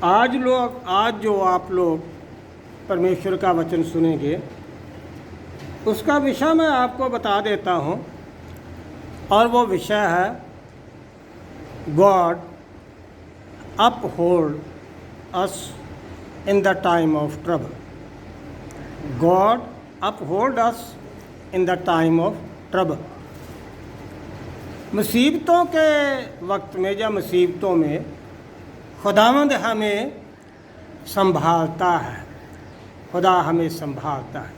آج جو آپ لوگ پرمیشور کا وچن سنیں گے اس کا وشا میں آپ کو بتا دیتا ہوں، اور وہ وشا ہے God uphold us in the time of trouble. God uphold us in the time of trouble. مصیبتوں کے وقت میں یا مصیبتوں میں خداوند ہمیں سنبھالتا ہے، خدا ہمیں سنبھالتا ہے.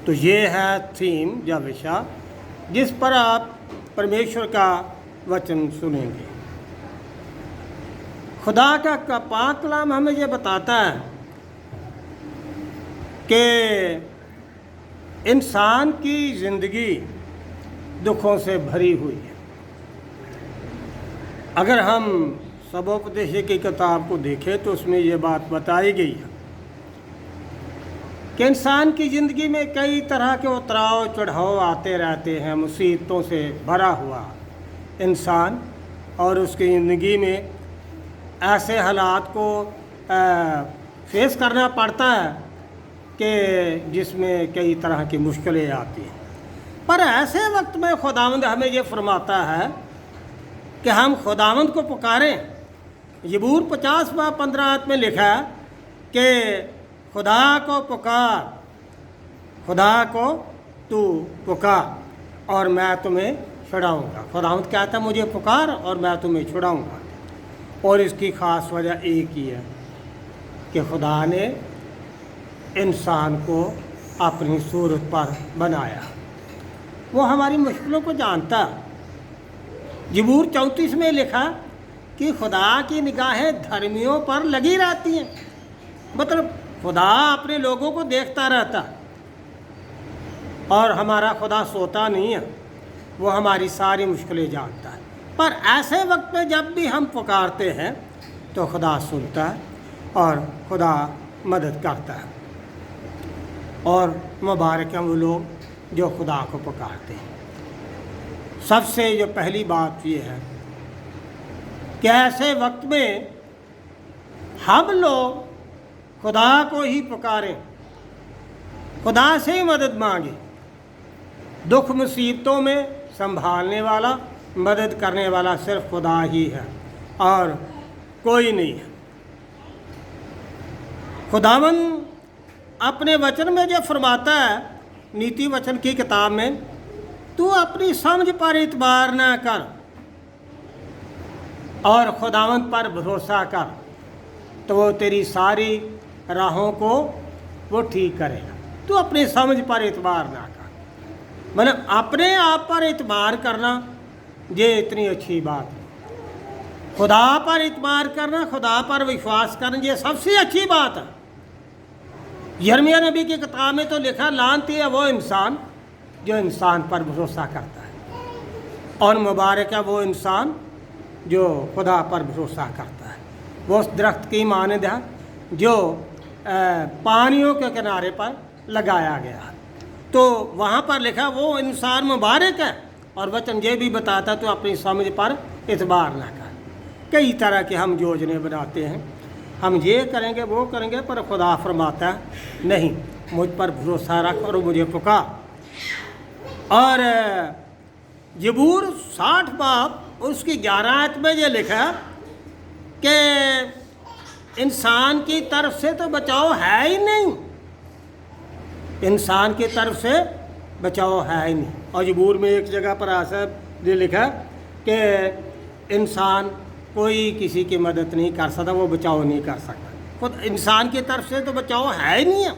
تو یہ ہے تھیم یا وشا جس پر آپ پرمیشور کا وچن سنیں گے. خدا کا پاک کلام ہمیں یہ بتاتا ہے کہ انسان کی زندگی دکھوں سے بھری ہوئی ہے. اگر ہم سبوپدیش کی کتاب کو دیکھیں تو اس میں یہ بات بتائی گئی ہے کہ انسان کی زندگی میں کئی طرح کے اتراؤ چڑھاؤ آتے رہتے ہیں. مصیبتوں سے بھرا ہوا انسان، اور اس کی زندگی میں ایسے حالات کو فیس کرنا پڑتا ہے کہ جس میں کئی طرح کی مشکلیں آتی ہیں. پر ایسے وقت میں خداوند ہمیں یہ فرماتا ہے کہ ہم خداوند کو پکاریں. زبور 50:15 میں لکھا ہے کہ خدا کو پکار، خدا کو تو پکار اور میں تمہیں چھڑاؤں گا. خداوند کہتا ہے مجھے پکار اور میں تمہیں چھڑاؤں گا. اور اس کی خاص وجہ ایک ہی ہے کہ خدا نے انسان کو اپنی صورت پر بنایا. وہ ہماری مشکلوں کو جانتا. زبور 34 میں لکھا کہ خدا کی نگاہیں دھرمیوں پر لگی رہتی ہیں. مطلب خدا اپنے لوگوں کو دیکھتا رہتا، اور ہمارا خدا سوتا نہیں ہے، وہ ہماری ساری مشکلیں جانتا ہے. پر ایسے وقت میں جب بھی ہم پکارتے ہیں تو خدا سنتا ہے اور خدا مدد کرتا ہے. اور مبارک ہیں وہ لوگ جو خدا کو پکارتے ہیں. سب سے جو پہلی بات یہ ہے کہ ایسے وقت میں ہم لوگ خدا کو ہی پکاریں، خدا سے ہی مدد مانگیں. دکھ مصیبتوں میں سنبھالنے والا، مدد کرنے والا صرف خدا ہی ہے اور کوئی نہیں ہے. خداوند اپنے وچن میں جو فرماتا ہے نیتی وچن کی کتاب میں، تو اپنی سمجھ پر اعتبار نہ کر اور خداوند پر بھروسہ کر تو وہ تیری ساری راہوں کو وہ ٹھیک کرے گا. تو اپنی سمجھ پر اعتبار نہ کر، مطلب اپنے آپ پر اعتبار کرنا یہ اتنی اچھی بات ہے. خدا پر اعتبار کرنا، خدا پر وشواس کرنا، یہ سب سے اچھی بات ہے. یرمیہ نبی کی کتاب میں تو لکھا لعنتی ہے وہ انسان جو انسان پر بھروسہ کرتا ہے، اور مبارک ہے وہ انسان جو خدا پر بھروسہ کرتا ہے. وہ اس درخت کی مانند ہے جو پانیوں کے کنارے پر لگایا گیا ہے. تو وہاں پر لکھا وہ انسان مبارک ہے. اور وچن یہ بھی بتاتا تو اپنی سمجھ پر اعتبار نہ کر. کئی طرح کے ہم یوجنے بناتے ہیں، ہم یہ کریں گے وہ کریں گے، پر خدا فرماتا ہے نہیں، مجھ پر بھروسہ رکھ اور مجھے پکار. اور زبور 60 باب اس کی 11 آیت میں یہ لکھا کہ انسان کی طرف سے تو بچاؤ ہے ہی نہیں، انسان کی طرف سے بچاؤ ہے ہی نہیں. اور زبور میں ایک جگہ پر ایسا یہ لکھا کہ انسان کوئی کسی کی مدد نہیں کر سکتا، وہ بچاؤ نہیں کر سکتا. خود انسان کی طرف سے تو بچاؤ ہے ہی نہیں ہے.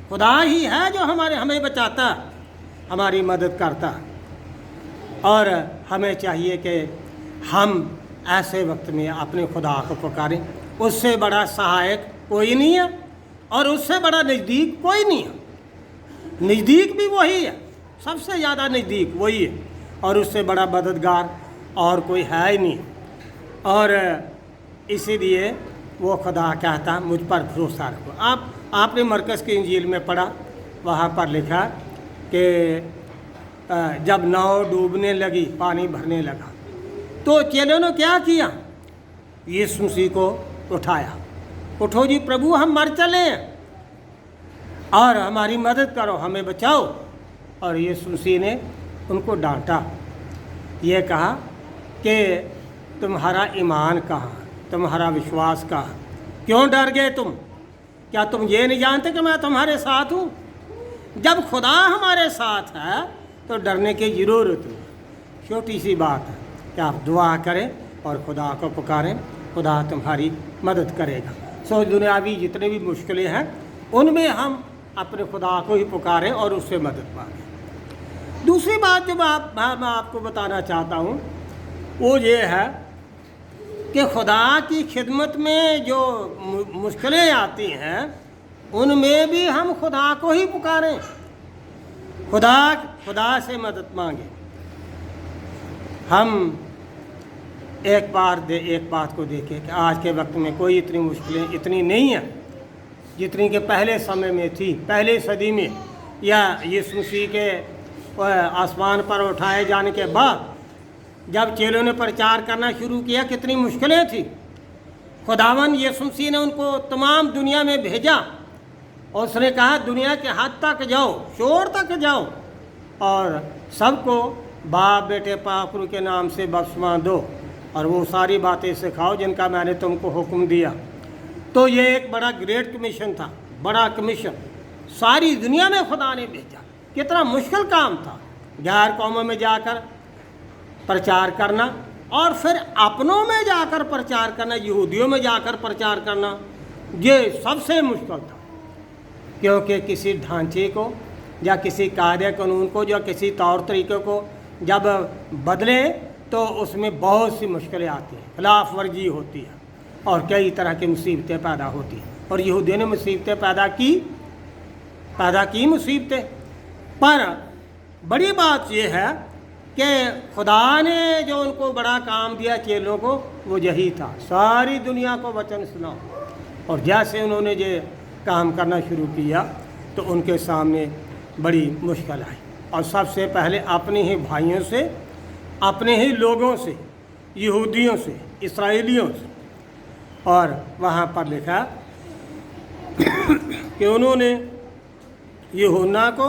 خدا ہی ہے جو ہمیں بچاتا ہے، ہماری مدد کرتا ہے. اور ہمیں چاہیے کہ ہم ایسے وقت میں اپنے خدا کو پکاریں. اس سے بڑا سہایک کوئی نہیں ہے اور اس سے بڑا نزدیک کوئی نہیں ہے. نزدیک بھی وہی ہے، سب سے زیادہ نزدیک وہی ہے، اور اس سے بڑا مددگار اور کوئی ہے ہی نہیں. اور اسی لیے وہ خدا کہتا مجھ پر بھروسہ رکھو. آپ نے مرکز کی انجیل میں پڑھا، وہاں پر لکھا کہ جب ناؤ ڈوبنے لگی، پانی بھرنے لگا، تو چیلوں نے کیا کیا؟ یسوع مسیح کو اٹھایا उठो जी प्रभु, हम मर चले हैं और हमारी मदद करो, हमें बचाओ। और यीशु मसीह ने उनको डांटा, ये कहा कि तुम्हारा ईमान कहाँ, तुम्हारा विश्वास कहाँ, क्यों डर गए तुम? क्या तुम ये नहीं जानते कि मैं तुम्हारे साथ हूँ? जब खुदा हमारे साथ है तो डरने की ज़रूरत नहीं। छोटी सी बात है कि आप दुआ करें और खुदा को पुकारें, खुदा तुम्हारी मदद करेगा। सो दुनियावी जितने भी मुश्किलें हैं उनमें हम अपने खुदा को ही पुकारें और उससे मदद मांगें। दूसरी बात जो मैं आपको बताना चाहता हूँ वो ये है कि खुदा की खिदमत में जो मुश्किलें आती हैं उनमें भी हम खुदा को ही पुकारें, खुदा से मदद मांगें। हम एक बात को देखें कि आज के वक्त में कोई इतनी मुश्किलें इतनी नहीं हैं जितनी कि पहले समय में थी, पहले सदी में, या यीशु मसीह के आसमान पर उठाए जाने के बाद जब चेलों ने प्रचार करना शुरू किया कितनी मुश्किलें थी। खुदावन यीशु मसीह ने उनको तमाम दुनिया में भेजा और उसने कहा दुनिया के हद तक जाओ, शोर तक जाओ और सबको बाप बेटे पाखरू के नाम से बपतिस्मा दो और वो सारी बातें सिखाओ जिनका मैंने तुमको हुक्म दिया। तो ये एक बड़ा ग्रेट कमीशन था, बड़ा कमीशन सारी दुनिया में खुदा ने भेजा। कितना मुश्किल काम था गैर कौमों में जाकर प्रचार करना और फिर अपनों में जाकर प्रचार करना, यहूदियों में जाकर प्रचार करना, ये सबसे मुश्किल था। क्योंकि किसी ढांचे को या किसी कायदे कानून को या किसी तौर तरीक़े को जब बदले तो उसमें बहुत सी मुश्किलें आती हैं, खिलाफ वर्जी होती है और कई तरह की मुसीबतें पैदा होती हैं। और यहूदियों ने मुसीबतें पैदा की मुसीबतें। पर बड़ी बात यह है कि खुदा ने जो उनको बड़ा काम दिया चेलों को वो यही था, सारी दुनिया को वचन सुनाओ। और जैसे उन्होंने ये काम करना शुरू किया तो उनके सामने बड़ी मुश्किल आई और सबसे पहले अपने ही भाइयों से, अपने ही लोगों से, यहूदियों से, इसराइलियों से। और वहाँ पर लिखा कि उन्होंने यूहन्ना को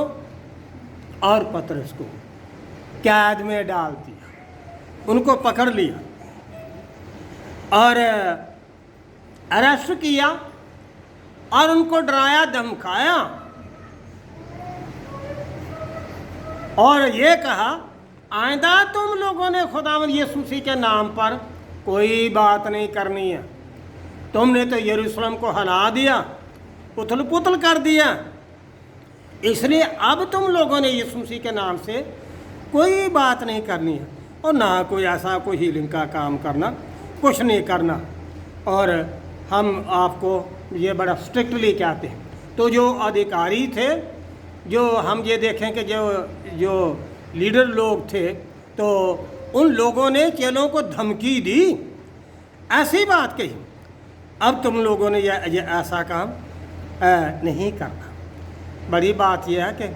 और पतरस को कैद में डाल दिया, उनको पकड़ लिया और अरेस्ट किया और उनको डराया धमकाया और ये कहा आइंदा तुम लोगों ने खुदावंद यीशु मसीह के नाम पर कोई बात नहीं करनी है। तुमने तो यरूशलेम को हिला दिया, उथल पुथल कर दिया, इसलिए अब तुम लोगों ने यीशु मसीह के नाम से कोई बात नहीं करनी है और ना कोई ऐसा कोई हीलिंग का काम करना, कुछ नहीं करना। और हम आपको ये बड़ा स्ट्रिक्टली कहते हैं। तो जो अधिकारी थे, जो हम ये देखें कि जो लीडर लोग थे, तो उन लोगों ने चेलों को धमकी दी, ऐसी बात कही अब तुम लोगों ने ये ऐसा काम नहीं करना। बड़ी बात यह है कि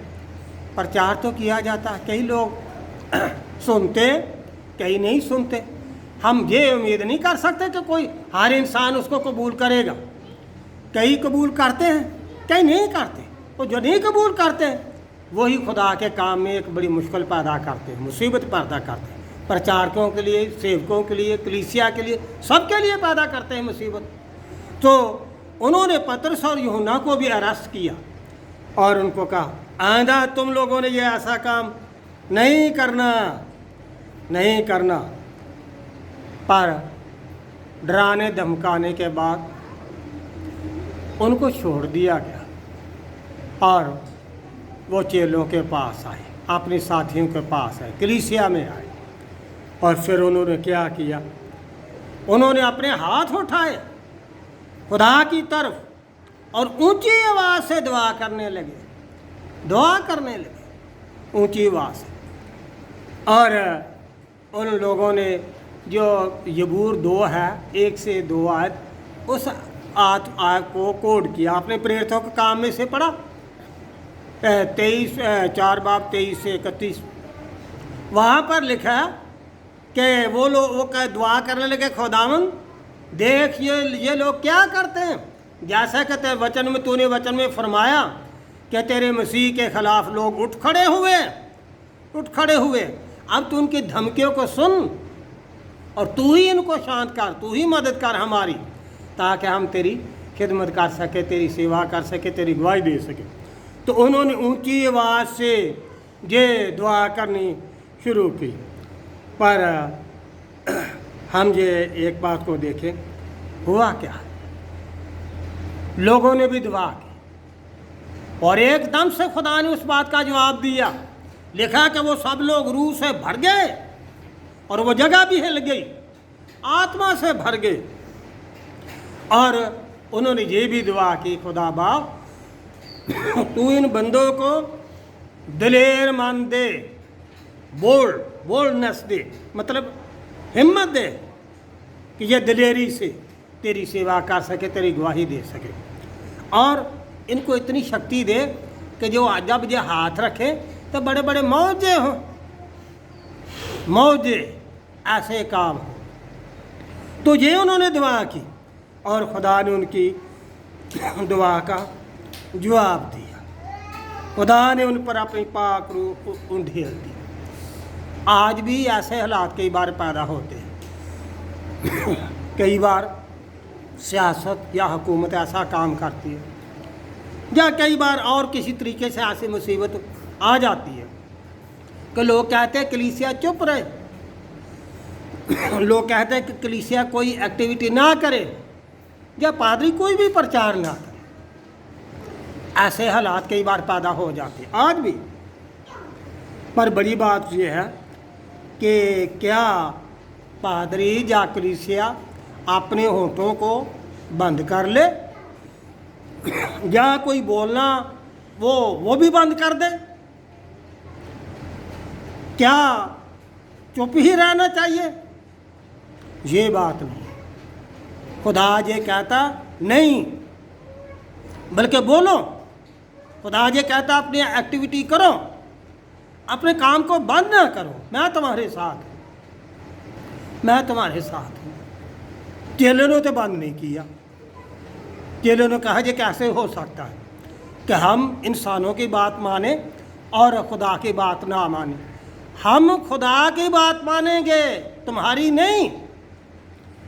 प्रचार तो किया जाता है, कई लोग सुनते, कई नहीं सुनते। हम ये उम्मीद नहीं कर सकते कि कोई हर इंसान उसको कबूल करेगा। कई कबूल करते हैं, कई नहीं करते। और जो नहीं कबूल करते हैं वही खुदा के काम में एक बड़ी मुश्किल पैदा करते हैं, मुसीबत पैदा करते हैं। प्रचारकों के लिए, सेवकों के लिए, कलीसिया के लिए, सबके लिए पैदा करते हैं मुसीबत। तो उन्होंने पतरस और यूहन्ना को भी अरेस्ट किया और उनको कहा आइंदा तुम लोगों ने ये ऐसा काम नहीं करना। पर डराने धमकाने के बाद उनको छोड़ दिया गया और वो चेलों के पास आए, अपने साथियों के पास आए, कलीसिया में आए। और फिर उन्होंने क्या किया, उन्होंने अपने हाथ उठाए खुदा की तरफ और ऊंची आवाज़ से दुआ करने लगे ऊंची आवाज़ से। और उन लोगों ने जो यबूर 2 है 1 से 2 आयत, उस आयत को कोड किया, अपने प्रेरितों के काम में से पढ़ा, 4 बाब 23 से 31। वहाँ पर लिखा है कि वो दुआ करने लगे, खुदावंद देख ये लोग क्या करते हैं, جیسا کہ تو نے وچن میں فرمایا کہ تیرے مسیح کے خلاف لوگ اٹھ کھڑے ہوئے، اب تو ان کی دھمکیوں کو سن اور تو ہی ان کو شانت کر، تو ہی مدد کر ہماری، تاکہ ہم تیری خدمت کر سکے، تیری سیوا کر سکے، تیری گواہی دے سکے۔ تو انہوں نے اونچی آواز سے یہ دعا کرنی شروع کی۔ پر ہم یہ ایک بات کو دیکھیں، ہوا کیا؟ لوگوں نے بھی دعا کی اور ایک دم سے خدا نے اس بات کا جواب دیا۔ لکھا کہ وہ سب لوگ روح سے بھر گئے اور وہ جگہ بھی ہل گئی، آتما سے بھر گئے، اور انہوں نے یہ بھی دعا کی، خدا باپ تو ان بندوں کو دلیر من دے، بولڈنس دے، مطلب ہمت دے کہ یہ دلیری سے تیری سیوا کر سکے، تیری گواہی دے سکے، اور ان کو اتنی شکتی دے کہ جو جب یہ ہاتھ رکھے تو بڑے بڑے معجزے ہوں، معجزے ایسے کام ہوں۔ تو یہ انہوں نے دعا کی اور خدا نے ان کی دعا کا جواب دیا، خدا نے ان پر اپنی پاک روح انڈھیل دی۔ آج بھی ایسے حالات کئی بار پیدا ہوتے ہیں، کئی بار سیاست یا حکومت ایسا کام کرتی ہے، یا کئی بار اور کسی طریقے سے ایسی مصیبت آ جاتی ہے کہ لوگ کہتے ہیں کلیسیا چپ رہے، لوگ کہتے ہیں کہ کلیسیا کوئی ایکٹیویٹی نہ کرے یا پادری کوئی بھی پرچار نہ کرے۔ ایسے حالات کئی بار پیدا ہو جاتے ہیں آج بھی۔ پر بڑی بات یہ ہے کہ کیا پادری یا کلیسیا اپنے ہونٹوں کو بند کر لے یا کوئی بولنا وہ بھی بند کر دے؟ کیا چپ ہی رہنا چاہیے؟ یہ بات نہیں، خدا یہ کہتا نہیں، بلکہ بولو۔ خدا یہ کہتا اپنی ایکٹیویٹی کرو، اپنے کام کو بند نہ کرو، میں تمہارے ساتھ ہوں، میں تمہارے ساتھ ہوں۔ چیلوں نے تو بند نہیں کیا، چیلوں نے کہا یہ کیسے ہو سکتا ہے کہ ہم انسانوں کی بات مانیں اور خدا کی بات نہ مانیں؟ ہم خدا کی بات مانیں گے، تمہاری نہیں۔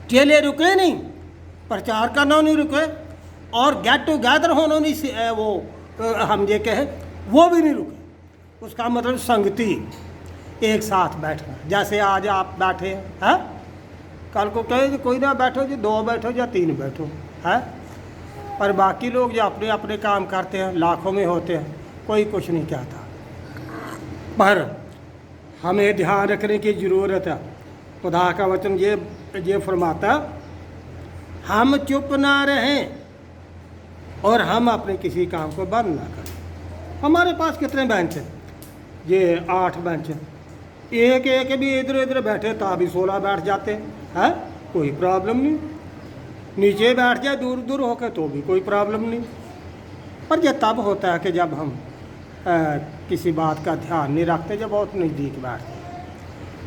چیلے رکے نہیں، پرچار کرنا نہیں رکے، اور گیٹ ٹوگیدر ہونا نہیں، وہ ہم یہ کہیں وہ بھی نہیں رکے۔ اس کا مطلب سنگتی، ایک ساتھ بیٹھنا، جیسے آج آپ بیٹھے ہیں، کل کو کہے کوئی نہ بیٹھو جی، 2 بیٹھو یا 3 بیٹھو ہے، اور باقی لوگ جو اپنے اپنے کام کرتے ہیں لاکھوں میں ہوتے ہیں، کوئی کچھ نہیں کہتا۔ پر ہمیں دھیان رکھنے کی ضرورت ہے، خدا کا وچن یہ فرماتا ہم چپ نہ رہیں اور ہم اپنے کسی کام کو بند نہ کریں۔ ہمارے پاس کتنے بینچ ہیں؟ یہ 8 بینچ ہیں، ایک بھی ادھر بیٹھے تا بھی 16 بیٹھ جاتے ہیں، کوئی پرابلم نہیں۔ نیچے بیٹھ جائے دور ہو کے تو بھی کوئی پرابلم نہیں۔ پر یہ تب ہوتا ہے کہ جب ہم کسی بات کا دھیان نہیں رکھتے، جب بہت نزدیک بیٹھتے ہیں،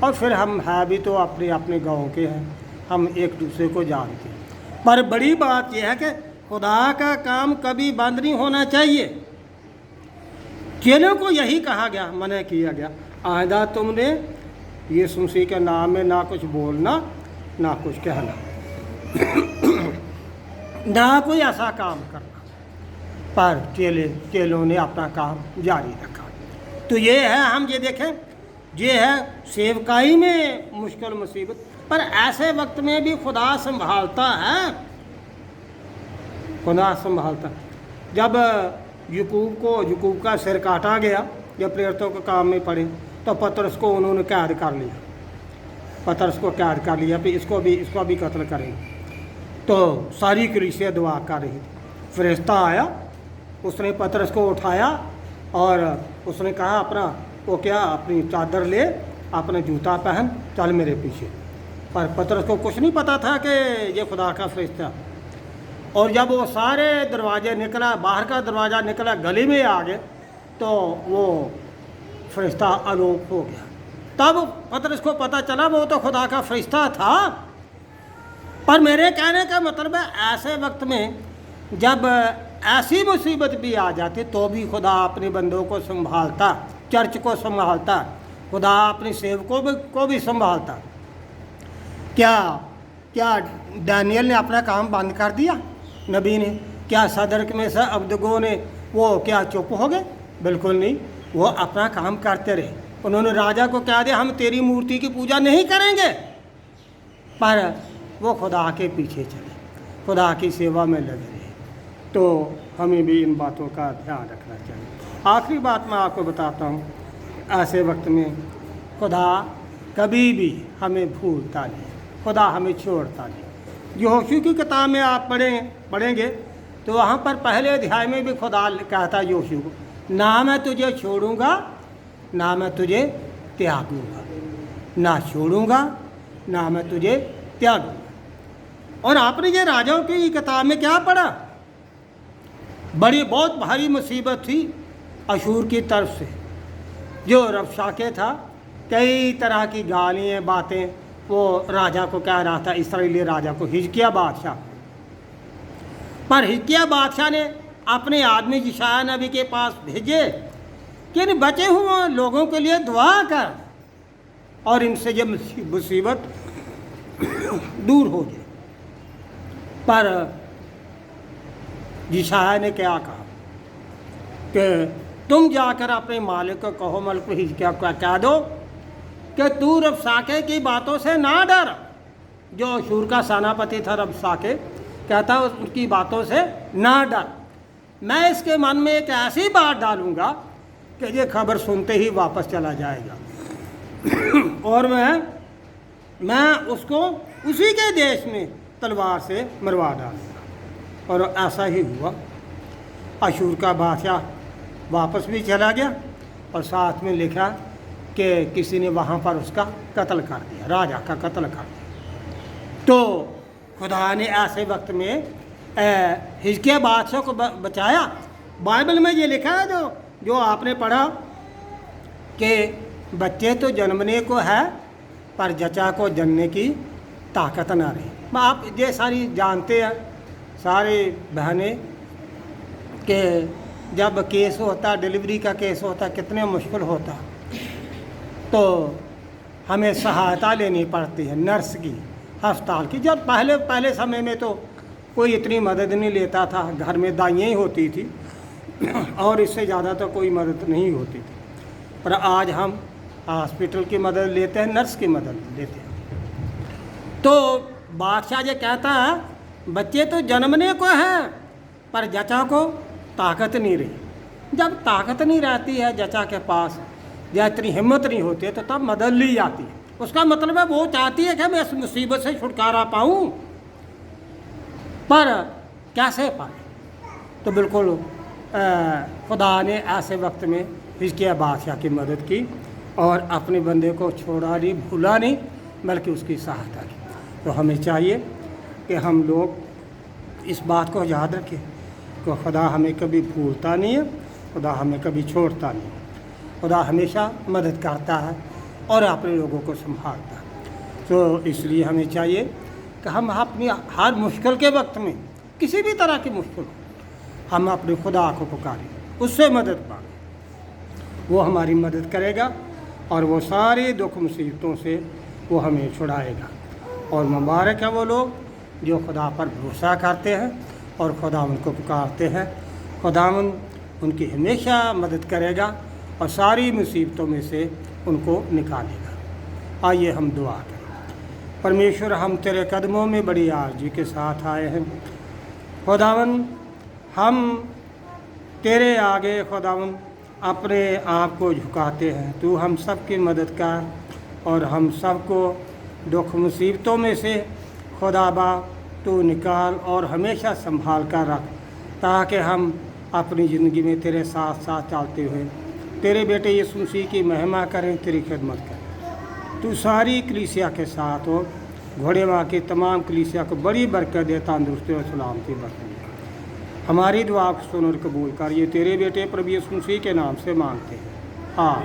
اور پھر ہم ہے بھی تو اپنے گاؤں کے ہیں، ہم ایک دوسرے کو جانتے ہیں۔ پر بڑی بات یہ ہے کہ خدا کا کام کبھی بند نہیں ہونا چاہیے۔ چیلوں کو یہی کہا گیا، منع کیا گیا، آئندہ تم نے یسوع مسیح کے نام میں نہ کچھ بولنا، نہ کچھ کہنا، نہ کوئی ایسا کام کرنا۔ پر چیلوں نے اپنا کام جاری رکھا۔ تو یہ ہے، ہم یہ دیکھیں، یہ ہے سیوکائی میں مشکل مصیبت، پر ایسے وقت میں بھی خدا سنبھالتا ہے، خدا سنبھالتا۔ جب یعقوب کا سر کاٹا گیا، جب پریرتوں کے کام میں پڑے، تو پطرس کو انہوں نے قید کر لیا، پطرس کو قید کر لیا، پھر اس کو بھی قتل کریں گے۔ تو ساری کلیسیا دعا کر رہی تھی۔ فرشتہ آیا، اس نے پطرس کو اٹھایا اور اس نے کہا اپنی چادر لے، اپنا جوتا پہن، چل میرے پیچھے۔ پر پطرس کو کچھ نہیں پتا تھا کہ یہ خدا کا فرشتہ۔ اور جب وہ سارے دروازے نکلا، باہر کا دروازہ نکلا، گلی میں آ گئے، تو وہ فرشتہ الوپ ہو گیا۔ تب پطرس کو پتہ چلا وہ تو خدا کا فرشتہ تھا۔ پر میرے کہنے کا مطلب ہے ایسے وقت میں जब ऐसी मुसीबत भी आ जाती तो भी खुदा अपने बंदों को संभालता, चर्च को संभालता, खुदा अपने सेवकों को भी संभालता। क्या दानियल ने अपना काम बंद कर दिया? नबी ने? क्या सदरक में से अबदगो ने वो क्या चुप हो गए? बिल्कुल नहीं, वो अपना काम करते रहे। उन्होंने राजा को कह दिया हम तेरी मूर्ति की पूजा नहीं करेंगे, पर वो खुदा के पीछे चले, खुदा की सेवा में लगे रहे। तो हमें भी इन बातों का ध्यान रखना चाहिए। आखिरी बात मैं आपको बताता हूँ, ऐसे वक्त में खुदा कभी भी हमें भूलता नहीं, खुदा हमें छोड़ता नहीं। यहोशू की किताब में आप पढ़ेंगे तो वहाँ पर पहले अध्याय में भी खुदा कहता यहोशू को, ना मैं तुझे छोड़ूंगा ना मैं तुझे त्यागूंगा, ना छोड़ूंगा ना मैं तुझे त्यागूंगा। और आपने ये राजाओं की किताब में क्या पढ़ा? बहुत भारी मुसीबत थी अशूर की तरफ से, जो रबशाके था, कई तरह की गालियाँ बातें वो राजा को कह रहा था, इस्राएली राजा को, हिजकिय्याह बादशाह। पर हिजकिय्याह बादशाह ने अपने आदमी यशायाह नबी के पास भेजे कि इन बचे हुए लोगों के लिए दुआ कर और इनसे ये मुसीबत दूर हो जाए। पर यशायाह ने क्या कहा कि तुम जाकर अपने मालिक को कहो, मलिक हिजकिय्याह को कह दो कि तू रबशाके की बातों से ना डर। जो अशूर का सेनापति था रबशाके, कहता उनकी बातों से ना डर, मैं इसके मन में एक ऐसी बात डालूंगा कि ये खबर सुनते ही वापस चला जाएगा और मैं उसको उसी के देश में तलवार से मरवा डालूंगा। और ऐसा ही हुआ। अशूर का बादशाह वापस भी चला गया और साथ में लिखा कि किसी ने वहाँ पर उसका कत्ल कर दिया, राजा का कत्ल कर दिया। तो खुदा ने ऐसे वक्त में हिजकिय्याह बादशाह को बचाया। बाइबल में ये लिखा है जो आपने पढ़ा कि बच्चे तो जन्मने को है पर जचा को जनने की ताकत ना रही। आप ये सारी जानते हैं सारी बहनें कि जब केस होता, डिलीवरी का केस होता, कितने मुश्किल होता, तो हमें सहायता लेनी पड़ती है नर्स की, अस्पताल की। जब पहले समय में तो कोई इतनी मदद नहीं लेता था, घर में दाइयाँ ही होती थी और इससे ज़्यादा तो कोई मदद नहीं होती थी। पर आज हम हॉस्पिटल की मदद लेते हैं, नर्स की मदद लेते हैं। तो बादशाह ये कहता है बच्चे तो जन्मने को हैं पर जचा को ताकत नहीं रही। जब ताकत नहीं रहती है जचा के पास या इतनी हिम्मत नहीं होती है तो तब मदद ली जाती है। उसका मतलब है वो चाहती है कि मैं इस मुसीबत से छुटकारा पाऊँ, पर कैसे पाए। तो बिल्कुल खुदा ने ऐसे वक्त में हिजकिय्याह बादशाह की मदद की और अपने बंदे को छोड़ा नहीं, भूला नहीं, बल्कि उसकी सहायता की। तो हमें चाहिए कि हम लोग इस बात को याद रखें कि खुदा हमें कभी भूलता नहीं है, खुदा हमें कभी छोड़ता नहीं, खुदा हमेशा मदद करता है और अपने लोगों को संभालता है। तो इसलिए हमें चाहिए कि हम अपनी हर मुश्किल के वक्त में, किसी भी तरह की मुश्किल हो, हम अपने खुदा को पुकारें, उससे मदद मांगें। वो हमारी मदद करेगा और वो सारे दुख मुसीबतों से वो हमें छुड़ाएगा। और मुबारक है वो लोग जो खुदा पर भरोसा करते हैं और खुदा उनको पुकारते हैं। खुदा उनकी हमेशा मदद करेगा और सारी मुसीबतों में से उनको निकालेगा। आइए हम दुआ करें। परमेश्वर, हम तेरे कदमों में बड़ी आरज़ी के साथ आए हैं। खुदावन, हम तेरे आगे खुदावन अपने आप को झुकाते हैं। तू हम सब की मदद कर और हम सबको दुख मुसीबतों में से खुदाबा तू निकाल और हमेशा संभाल कर रख, ताकि हम अपनी ज़िंदगी में तेरे साथ साथ चलते हुए तेरे बेटे यीशु मसीह की महिमा करें, तेरी खिदमत करें। तू सारी कलीसिया के साथ हो, घोड़े माँ की तमाम कलीसिया को बड़ी बरकत दे, तंदुरुस्ती और सलामती बरकत। हमारी दुआ को सुन और कबूल कर, ये तेरे बेटे प्रभु यीशु मसीह के नाम से मांगते हैं। हाँ।